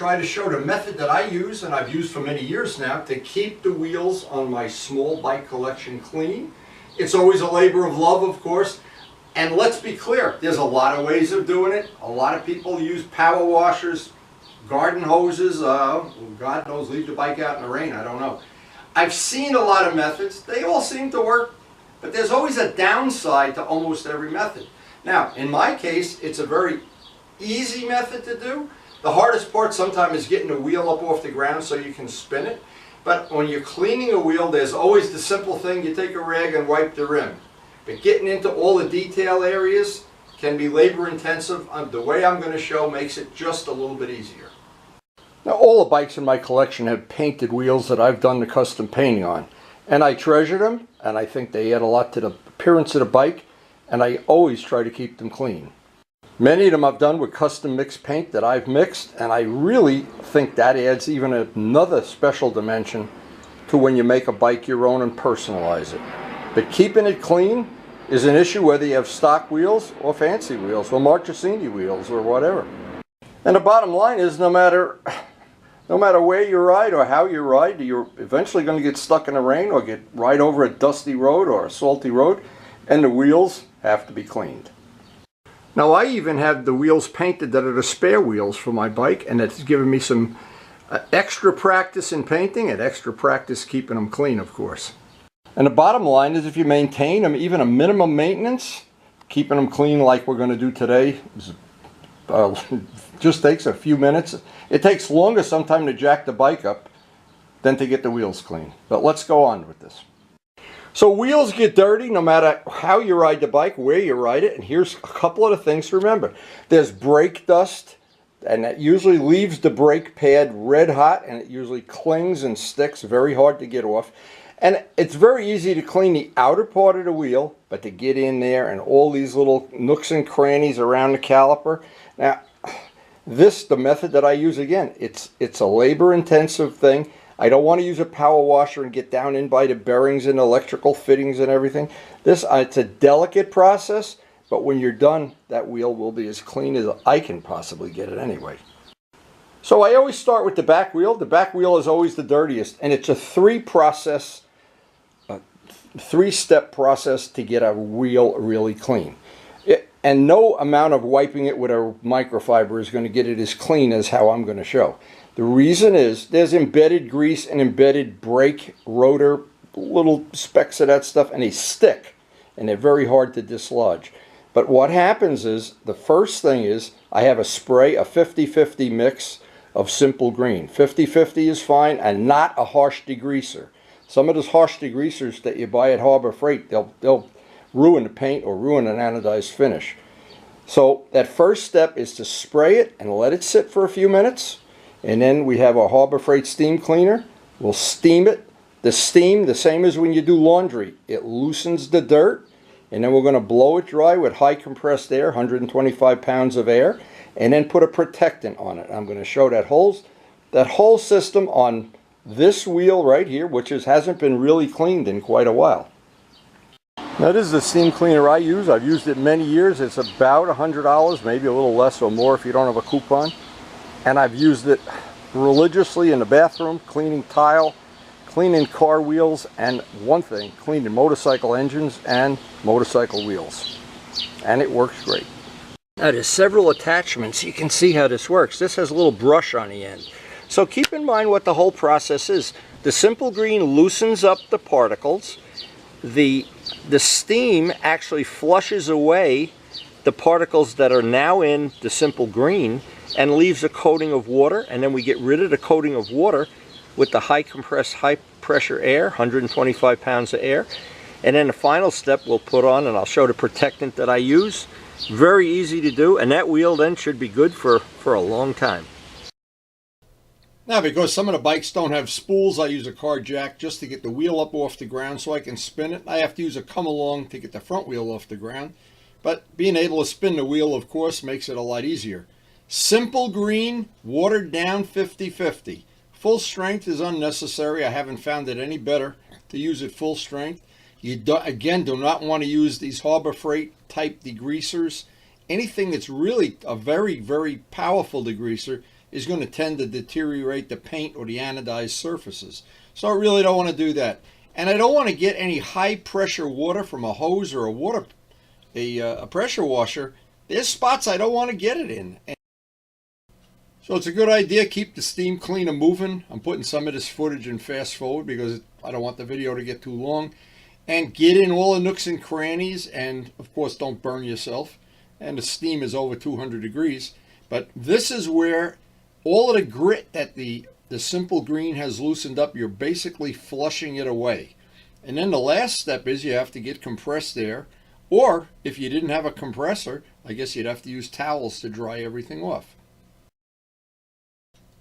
try to show the method that I use, and I've used for many years now, to keep the wheels on my small bike collection clean. It's always a labor of love, of course. And let's be clear, there's a lot of ways of doing it. A lot of people use power washers, garden hoses, God knows, leave the bike out in the rain, I don't know. I've seen a lot of methods. They all seem to work, but there's always a downside to almost every method. Now, in my case, it's a very easy method to do. The hardest part sometimes is getting the wheel up off the ground so you can spin it. But when you're cleaning a wheel, there's always the simple thing, you take a rag and wipe the rim. But getting into all the detail areas can be labor intensive. The way I'm going to show makes it just a little bit easier. Now, all the bikes in my collection have painted wheels that I've done the custom painting on. And I treasure them, and I think they add a lot to the appearance of the bike, and I always try to keep them clean. Many of them I've done with custom mixed paint that I've mixed, and I really think that adds even another special dimension to when you make a bike your own and personalize it. But keeping it clean is an issue whether you have stock wheels or fancy wheels or Marchesini wheels or whatever. And the bottom line is no matter where you ride or how you ride, you're eventually going to get stuck in the rain or ride over a dusty road or a salty road, and the wheels have to be cleaned. Now, I even have the wheels painted that are the spare wheels for my bike, and it's given me some extra practice in painting and extra practice keeping them clean, of course. And the bottom line is if you maintain them, even a minimum maintenance, keeping them clean like we're going to do today, just takes a few minutes. It takes longer sometimes to jack the bike up than to get the wheels clean. But let's go on with this. So wheels get dirty no matter how you ride the bike, where you ride it, and here's a couple of the things to remember. There's brake dust, and that usually leaves the brake pad red hot, and it usually clings and sticks, very hard to get off. And it's very easy to clean the outer part of the wheel, but to get in there and all these little nooks and crannies around the caliper. Now, the method that I use, again, it's a labor-intensive thing. I don't want to use a power washer and get down in by the bearings and electrical fittings and everything. It's a delicate process, but when you're done, that wheel will be as clean as I can possibly get it anyway. So I always start with the back wheel. The back wheel is always the dirtiest, and it's a three-step process to get a wheel really clean. And no amount of wiping it with a microfiber is going to get it as clean as how I'm going to show. The reason is there's embedded grease and embedded brake rotor, little specks of that stuff, and they stick, and they're very hard to dislodge. But what happens is, the first thing is, I have a spray, a 50-50 mix of Simple Green. 50-50 is fine, and not a harsh degreaser. Some of those harsh degreasers that you buy at Harbor Freight, they'll ruin the paint or ruin an anodized finish. So that first step is to spray it and let it sit for a few minutes. And then we have our Harbor Freight steam cleaner. We'll steam it. The steam, the same as when you do laundry. It loosens the dirt. And then we're going to blow it dry with high compressed air, 125 pounds of air. And then put a protectant on it. I'm going to show that whole system on this wheel right here, which hasn't been really cleaned in quite a while. Now, this is the steam cleaner I use. I've used it many years. It's about $100, maybe a little less or more if you don't have a coupon. And I've used it religiously in the bathroom, cleaning tile, cleaning car wheels, and one thing, cleaning motorcycle engines and motorcycle wheels. And it works great. Now, there's several attachments. You can see how this works. This has a little brush on the end. So keep in mind what the whole process is. The Simple Green loosens up the particles. The steam actually flushes away the particles that are now in the Simple Green and leaves a coating of water, and then we get rid of the coating of water with the high compressed, high pressure air, 125 pounds of air. And then the final step we'll put on, and I'll show the protectant that I use. Very easy to do, and that wheel then should be good for a long time. Now, because some of the bikes don't have spools, I use a car jack just to get the wheel up off the ground so I can spin it. I have to use a come along to get the front wheel off the ground. But being able to spin the wheel, of course, makes it a lot easier. Simple Green, watered down 50-50. Full strength is unnecessary. I haven't found it any better to use it full strength. You do not want to use these Harbor Freight type degreasers. Anything that's really a very, very powerful degreaser is going to tend to deteriorate the paint or the anodized surfaces. So I really don't want to do that. And I don't want to get any high pressure water from a hose or a pressure washer. There's spots I don't want to get it in. So it's a good idea, keep the steam cleaner moving. I'm putting some of this footage in fast forward because I don't want the video to get too long. And get in all the nooks and crannies, and of course don't burn yourself. And the steam is over 200 degrees. But this is where all of the grit that the Simple Green has loosened up, you're basically flushing it away. And then the last step is you have to get compressed air. Or if you didn't have a compressor, I guess you'd have to use towels to dry everything off.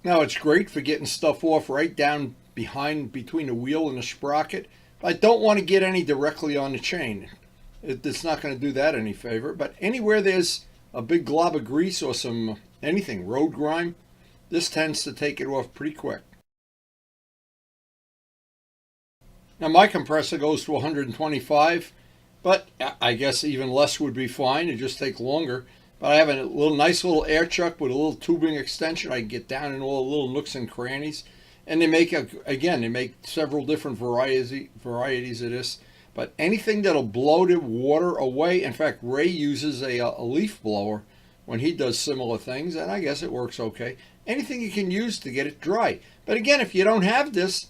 Now it's great for getting stuff off right down between the wheel and the sprocket. But I don't want to get any directly on the chain. It's not going to do that any favor. But anywhere there's a big glob of grease or anything, road grime, this tends to take it off pretty quick. Now my compressor goes to 125, but I guess even less would be fine. It'd just take longer. But I have a nice little air chuck with a little tubing extension. I can get down in all the little nooks and crannies. And they make, several different varieties of this. But anything that'll blow the water away. In fact, Ray uses a leaf blower when he does similar things. And I guess it works okay. Anything you can use to get it dry. But again, if you don't have this,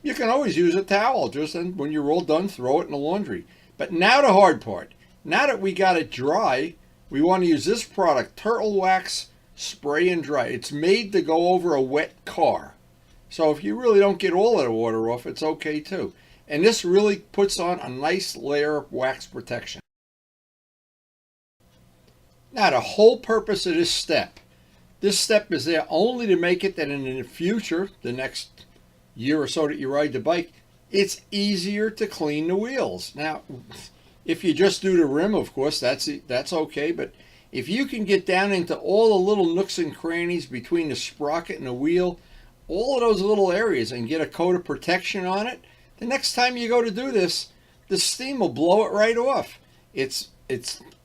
you can always use a towel. And when you're all done, throw it in the laundry. But now the hard part. Now that we got it dry, we want to use this product, Turtle Wax Spray and Dry. It's made to go over a wet car. So if you really don't get all of the water off, it's okay too. And this really puts on a nice layer of wax protection. Now the whole purpose of this step is there only to make it that in the future, the next year or so that you ride the bike, it's easier to clean the wheels. Now, if you just do the rim, of course, that's okay. But if you can get down into all the little nooks and crannies between the sprocket and the wheel, all of those little areas, and get a coat of protection on it, the next time you go to do this, the steam will blow it right off. It's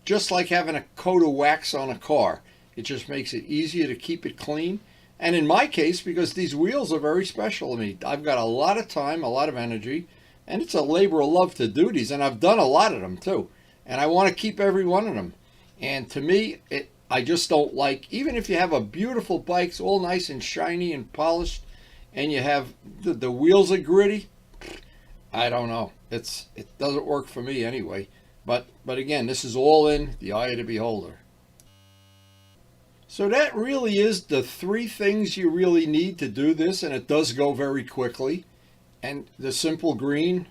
just like having a coat of wax on a car. It just makes it easier to keep it clean. And in my case, because these wheels are very special to me, I've got a lot of time, a lot of energy, and it's a labor of love to do these. And I've done a lot of them too. And I want to keep every one of them. And to me, I just don't like, even if you have a beautiful bike, it's all nice and shiny and polished, and you have the wheels are gritty, I don't know. It doesn't work for me anyway. But again, this is all in the eye of the beholder. So that really is the three things you really need to do this, and it does go very quickly. And the Simple Green,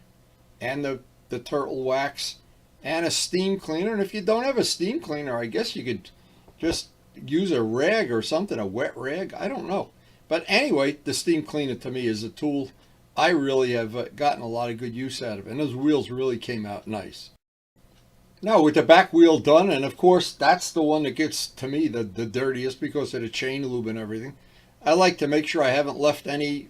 and the Turtle Wax, and a steam cleaner. And if you don't have a steam cleaner, I guess you could just use a rag or something, a wet rag. I don't know. But anyway, the steam cleaner to me is a tool I really have gotten a lot of good use out of. And those wheels really came out nice. Now with the back wheel done, and of course that's the one that gets to me the dirtiest because of the chain lube and everything. I like to make sure I haven't left any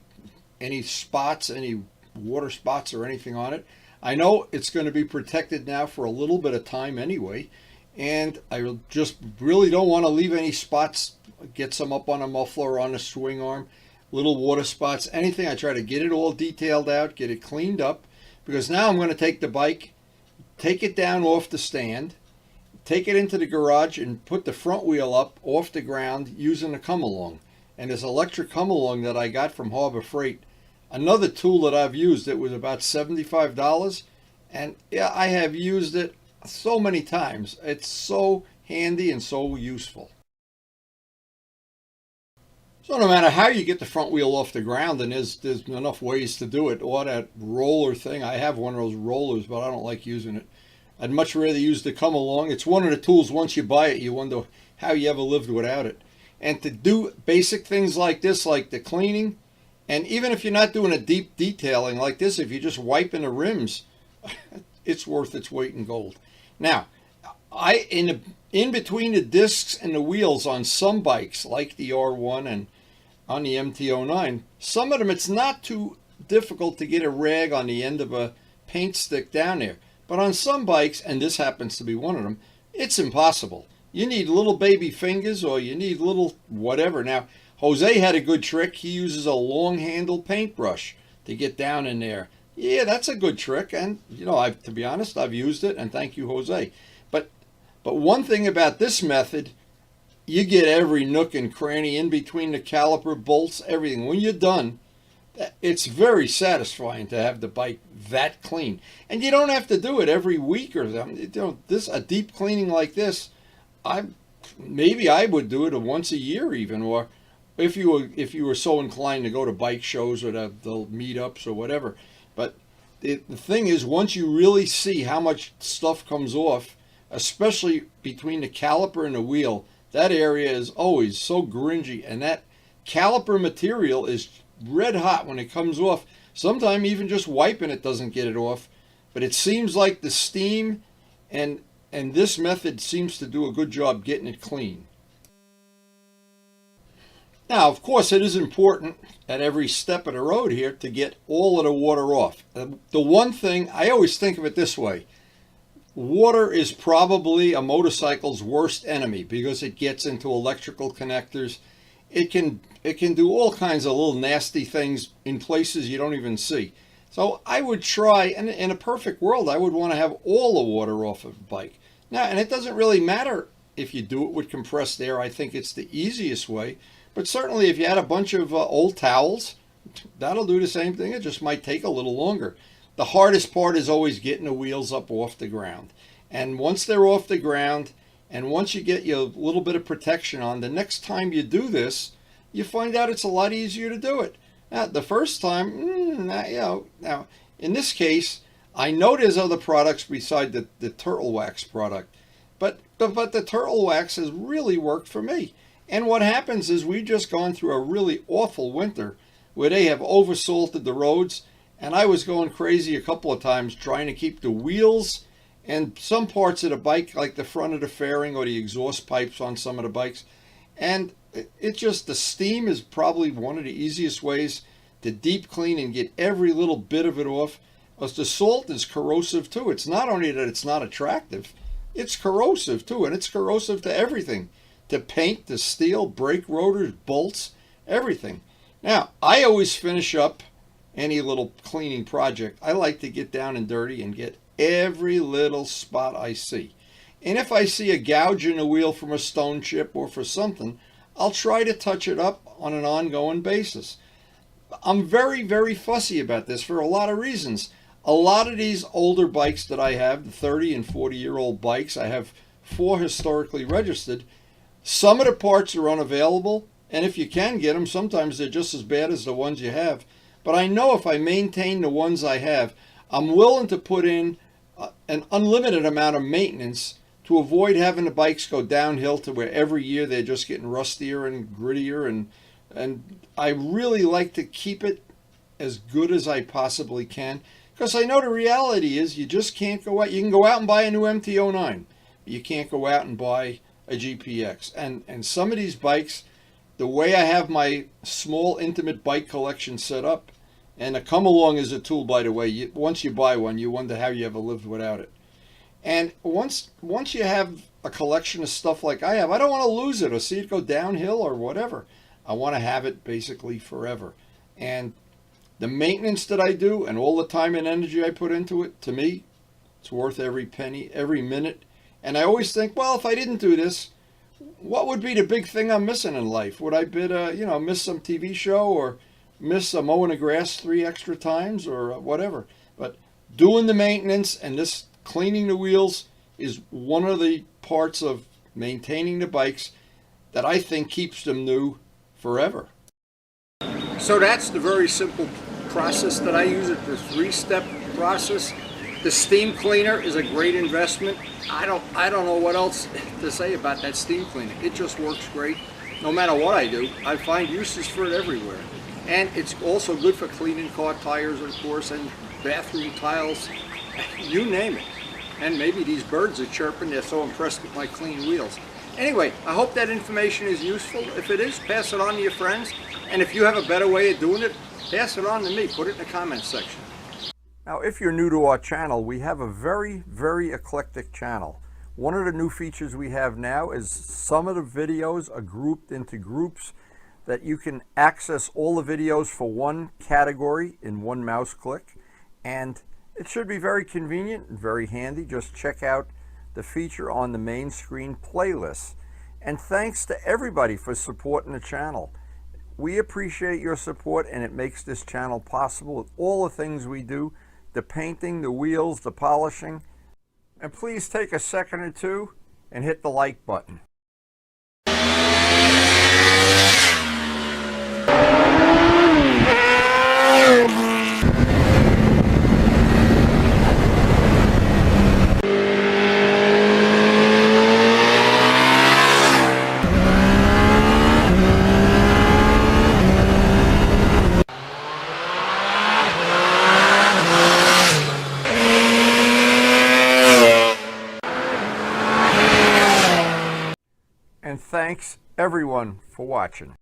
spots, any water spots or anything on it. I know it's going to be protected now for a little bit of time anyway, and I just really don't want to leave any spots, get some up on a muffler or on a swing arm, little water spots, anything. I try to get it all detailed out, get it cleaned up, because now I'm going to take the bike, take it down off the stand, take it into the garage and put the front wheel up off the ground using a come-along. And this electric come-along that I got from Harbor Freight, another tool that I've used, it was about $75, and yeah, I have used it so many times. It's so handy and so useful. So no matter how you get the front wheel off the ground, and there's enough ways to do it, or that roller thing, I have one of those rollers, but I don't like using it. I'd much rather use the come-along. It's one of the tools, once you buy it, you wonder how you ever lived without it. And to do basic things like this, like the cleaning, and even if you're not doing a deep detailing like this, if you're just wiping the rims, it's worth its weight in gold. Now, in between the discs and the wheels on some bikes, like the R1 and on the MT-09, some of them it's not too difficult to get a rag on the end of a paint stick down there. But on some bikes, and this happens to be one of them, it's impossible. You need little baby fingers, or you need little whatever. Now, Jose had a good trick. He uses a long handle paintbrush to get down in there. Yeah, that's a good trick, and you know, to be honest, I've used it, and thank you, Jose. But one thing about this method, you get every nook and cranny in between the caliper, bolts, everything. When you're done, it's very satisfying to have the bike that clean. And you don't have to do it every week or something. You know, a deep cleaning like this, maybe I would do it once a year even, or if you were so inclined to go to bike shows or the meetups or whatever. But the thing is, once you really see how much stuff comes off, especially between the caliper and the wheel, that area is always so gringy, and that caliper material is red hot when it comes off. Sometimes even just wiping it doesn't get it off, but it seems like the steam and this method seems to do a good job getting it clean. Now, of course, it is important at every step of the road here to get all of the water off. The one thing, I always think of it this way: water is probably a motorcycle's worst enemy because it gets into electrical connectors. It can do all kinds of little nasty things in places you don't even see. So I would try, and in a perfect world, I would want to have all the water off of the bike. Now, and it doesn't really matter if you do it with compressed air. I think it's the easiest way. But certainly if you had a bunch of old towels, that'll do the same thing. It just might take a little longer. The hardest part is always getting the wheels up off the ground. And once they're off the ground, and once you get your little bit of protection on, the next time you do this, you find out it's a lot easier to do it. Now, the first time, now in this case, I know there's other products beside the Turtle Wax product, but the Turtle Wax has really worked for me. And what happens is we've just gone through a really awful winter where they have oversalted the roads, and I was going crazy a couple of times trying to keep the wheels and some parts of the bike, like the front of the fairing or the exhaust pipes on some of the bikes. And it just, the steam is probably one of the easiest ways to deep clean and get every little bit of it off. Because the salt is corrosive too. It's not only that it's not attractive, it's corrosive too, and it's corrosive to everything. To paint, to steel, brake rotors, bolts, everything. Now, I always finish up any little cleaning project. I like to get down and dirty and get every little spot I see. And if I see a gouge in the wheel from a stone chip or for something, I'll try to touch it up on an ongoing basis. I'm very, very fussy about this for a lot of reasons. A lot of these older bikes that I have, the 30 and 40-year-old bikes, I have 4 historically registered. Some of the parts are unavailable, and if you can get them, sometimes they're just as bad as the ones you have. But I know if I maintain the ones I have, I'm willing to put in an unlimited amount of maintenance to avoid having the bikes go downhill to where every year they're just getting rustier and grittier. And I really like to keep it as good as I possibly can, because I know the reality is you just can't go out. You can go out and buy a new MT-09, but you can't go out and buy a GPX. And some of these bikes, the way I have my small intimate bike collection set up, and a Come Along is a tool, by the way. Once you buy one, you wonder how you ever lived without it. And once you have a collection of stuff like I have, I don't want to lose it or see it go downhill or whatever. I want to have it basically forever. And the maintenance that I do and all the time and energy I put into it, to me, it's worth every penny, every minute. And I always think, well, if I didn't do this, what would be the big thing I'm missing in life? Would I miss some TV show or miss mowing the grass 3 extra times or whatever? But doing the maintenance and this cleaning the wheels is one of the parts of maintaining the bikes that I think keeps them new forever. So that's the very simple process that I use. It's the 3-step process. The steam cleaner is a great investment. I don't know what else to say about that steam cleaner. It just works great. No matter what I do, I find uses for it everywhere. And it's also good for cleaning car tires, of course, and bathroom tiles, you name it. And maybe these birds are chirping. They're so impressed with my clean wheels. Anyway, I hope that information is useful. If it is, pass it on to your friends. And if you have a better way of doing it, pass it on to me. Put it in the comments section. Now, if you're new to our channel, we have a very, very eclectic channel. One of the new features we have now is some of the videos are grouped into groups. that you can access all the videos for one category in one mouse click, and it should be very convenient and very handy. Just check out the feature on the main screen playlist. And thanks to everybody for supporting the channel. We appreciate your support, and it makes this channel possible with all the things we do, the painting, the wheels, the polishing. And please take a second or two and hit the like button. And thanks everyone for watching.